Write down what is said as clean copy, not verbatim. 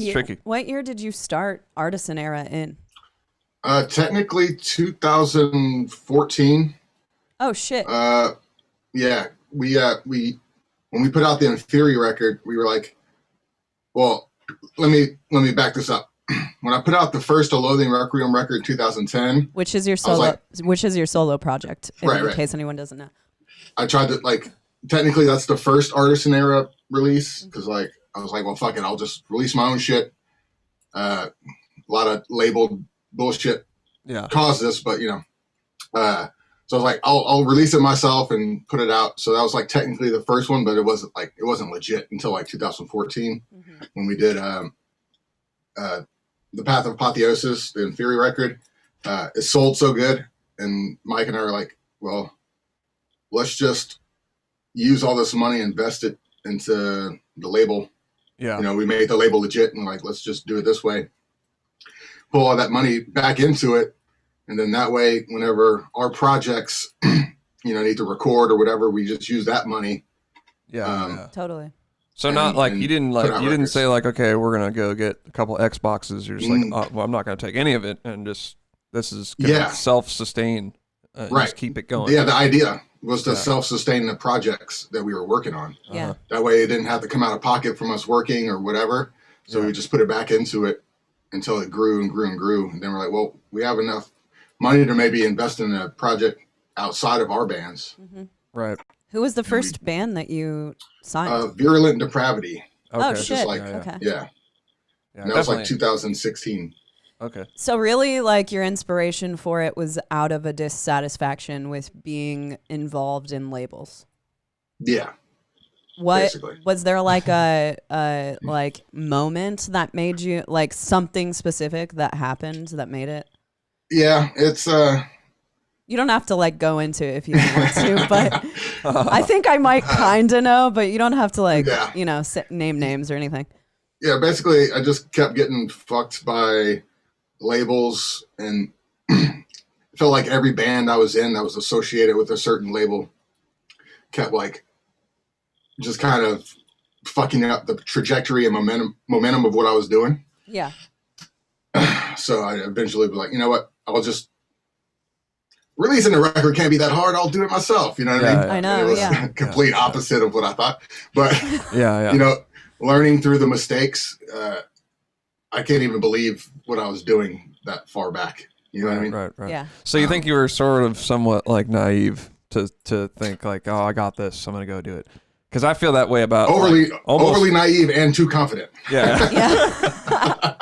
tricky. What year did you start Artisan Era in? Technically 2014. Oh shit. Yeah, we when we put out the Inferi record, we were like, well, let me back this up. When I put out the first A Loathing Requiem record in 2010, which is your solo project, in case anyone doesn't know. I tried to technically that's the first Artisan Era release because I was like, well, fuck it, I'll just release my own shit. A lot of labeled bullshit caused this, but so I was like, I'll release it myself and put it out. So that was technically the first one, but it wasn't legit until 2014 when we did The Path of Apotheosis, the Inferi record. It sold so good, and Mike and I were like, well, let's just use all this money, invest it into the label. Yeah. We made the label legit, and let's just do it this way. Pull all that money back into it, and then that way, whenever our projects, need to record or whatever, we just use that money. Yeah. Totally. So you didn't say okay, we're gonna go get a couple Xboxes. You're just well, I'm not gonna take any of it, and just this is gonna self-sustain. Just keep it going. Yeah, the idea was to self-sustain the projects that we were working on. Yeah. That way, it didn't have to come out of pocket from us working or whatever. So we just put it back into it until it grew and grew and grew, and then we're like, well, we have enough money to maybe invest in a project outside of our bands. Mm-hmm. Right. Who was the first band that you signed? Virulent Depravity. Okay. Oh, shit. Okay. Yeah. And that was 2016. Okay. So really, your inspiration for it was out of a dissatisfaction with being involved in labels. Yeah. Basically. Was there a moment that made you something specific that happened that made it? Yeah, it's You don't have to go into it if you don't want to, but I think I might kind of know, but you don't have to name names or anything. Yeah, basically I just kept getting fucked by labels, and it felt like every band I was in that was associated with a certain label kept just kind of fucking up the trajectory and momentum of what I was doing. Yeah. So I eventually was like, you know what? I'll just releasing a record can't be that hard. I'll do it myself. You know what I mean? I know. It was complete opposite of what I thought. But yeah. Learning through the mistakes, I can't even believe what I was doing that far back. You know what I mean? Right. Yeah. So you think you were sort of somewhat naive to think oh, I got this, I'm gonna go do it. Because I feel that way about overly naive and too confident. Yeah. Yeah.